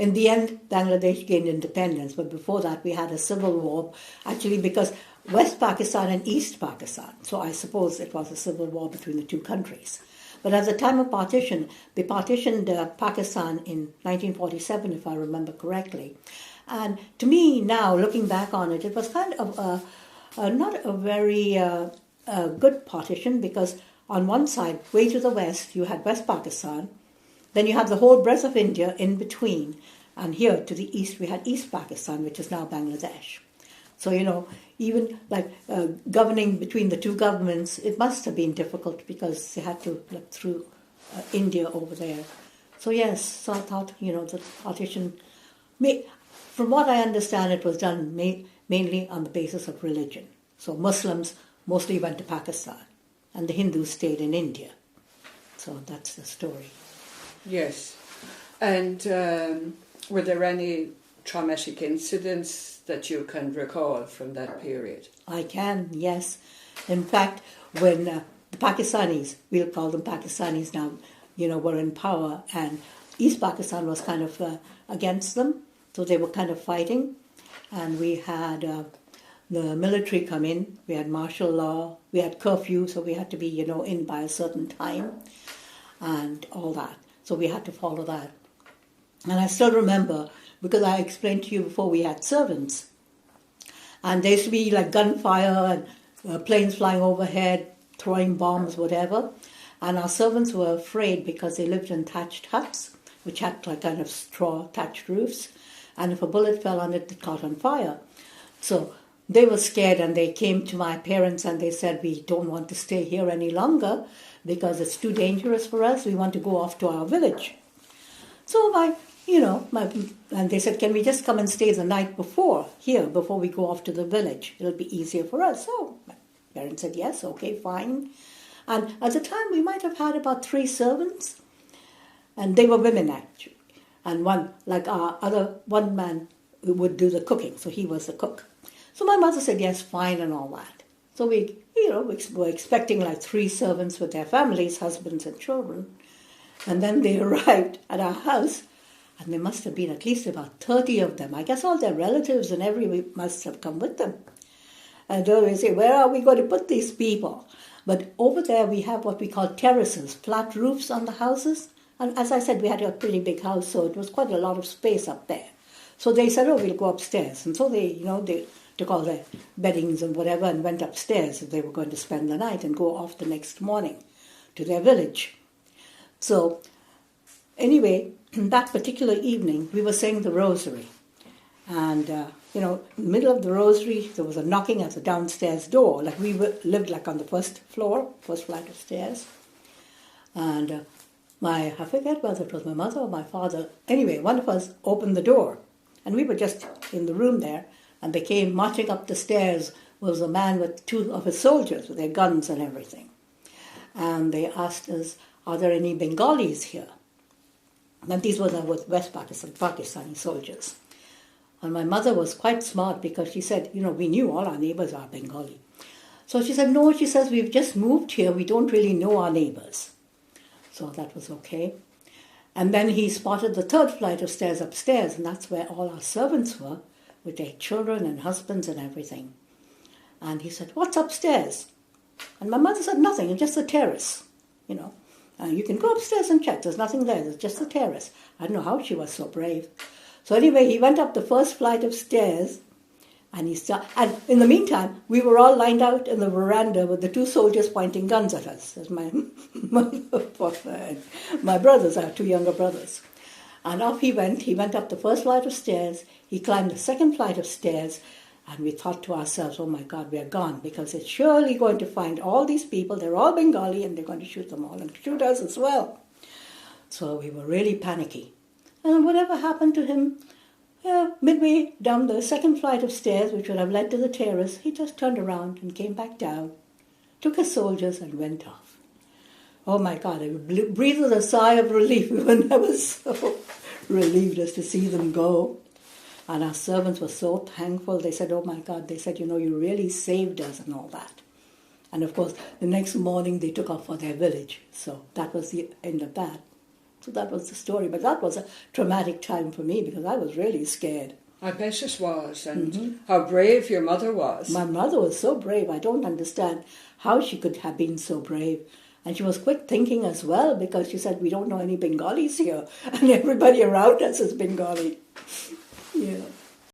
in the end, Bangladesh gained independence, but before that we had a civil war, actually because West Pakistan and East Pakistan, so I suppose it was a civil war between the two countries. But at the time of partition, they partitioned Pakistan in 1947, if I remember correctly. And to me now, looking back on it, it was kind of not a very good partition, because on one side, way to the west, you had West Pakistan, then you had the whole breadth of India in between, and here to the east we had East Pakistan, which is now Bangladesh. So, even like governing between the two governments, it must have been difficult because they had to look through India over there. So yes, so I thought, the partition, from what I understand, it was done mainly on the basis of religion. So Muslims mostly went to Pakistan, and the Hindus stayed in India. So that's the story. Yes. And were there any traumatic incidents that you can recall from that period? I can, yes. In fact, when the Pakistanis, we'll call them Pakistanis now, were in power, and East Pakistan was kind of against them, so they were kind of fighting. And we had the military come in, we had martial law, we had curfew, so we had to be, in by a certain time, and all that. So we had to follow that. And I still remember, because I explained to you before, we had servants. And there used to be like gunfire and planes flying overhead, throwing bombs, whatever. And our servants were afraid because they lived in thatched huts, which had like kind of straw thatched roofs. And if a bullet fell on it, it caught on fire. So they were scared, and they came to my parents and they said, we don't want to stay here any longer because it's too dangerous for us. We want to go off to our village. So and they said, can we just come and stay the night before we go off to the village? It'll be easier for us. So my parents said, yes, okay, fine. And at the time, we might have had about 3 servants, and they were women, actually. And one man who would do the cooking, so he was the cook. So my mother said, yes, fine, and all that. So we were expecting like 3 servants with their families, husbands and children. And then they arrived at our house, and there must have been at least about 30 of them. I guess all their relatives and everyone must have come with them. And so we say, where are we going to put these people? But over there we have what we call terraces, flat roofs on the houses. And as I said, we had a pretty big house, so it was quite a lot of space up there. So they said, we'll go upstairs. And so they took all their beddings and whatever and went upstairs. They were going to spend the night and go off the next morning to their village. So anyway, that particular evening, we were saying the rosary. And, in the middle of the rosary, there was a knocking at the downstairs door. Like we lived like on the first flight of stairs. And I forget whether it was my mother or my father. Anyway, one of us opened the door. And we were just in the room there. And they came marching up the stairs. Was a man with 2 of his soldiers with their guns and everything. And they asked us, are there any Bengalis here? And these were West Pakistani soldiers. And my mother was quite smart because she said, we knew all our neighbors are Bengali. So she said, no, she says, we've just moved here. We don't really know our neighbors. So that was okay. And then he spotted the 3rd flight of stairs upstairs, and that's where all our servants were, with their children and husbands and everything. And he said, what's upstairs? And my mother said, nothing, it's just a terrace, you can go upstairs and check. There's nothing there. There's just a terrace. I don't know how she was so brave. So anyway, he went up the 1st flight of stairs, and and in the meantime, we were all lined out in the veranda with the 2 soldiers pointing guns at us. There's my my brothers, our 2 younger brothers. And off he went. He went up the 1st flight of stairs. He climbed the 2nd flight of stairs. And we thought to ourselves, oh my God, we're gone, because it's surely going to find all these people, they're all Bengali, and they're going to shoot them all, and shoot us as well. So we were really panicky. And whatever happened to him, midway down the 2nd flight of stairs, which would have led to the terrace, he just turned around and came back down, took his soldiers and went off. Oh my God, I breathed a sigh of relief. We were never so relieved as to see them go. And our servants were so thankful. They said, oh my God, they said, you really saved us and all that. And of course, the next morning they took off for their village. So that was the end of that. So that was the story. But that was a traumatic time for me because I was really scared. I bet it was. And how brave your mother was. My mother was so brave. I don't understand how she could have been so brave. And she was quick thinking as well, because she said, we don't know any Bengalis here. And everybody around us is Bengali. Yeah.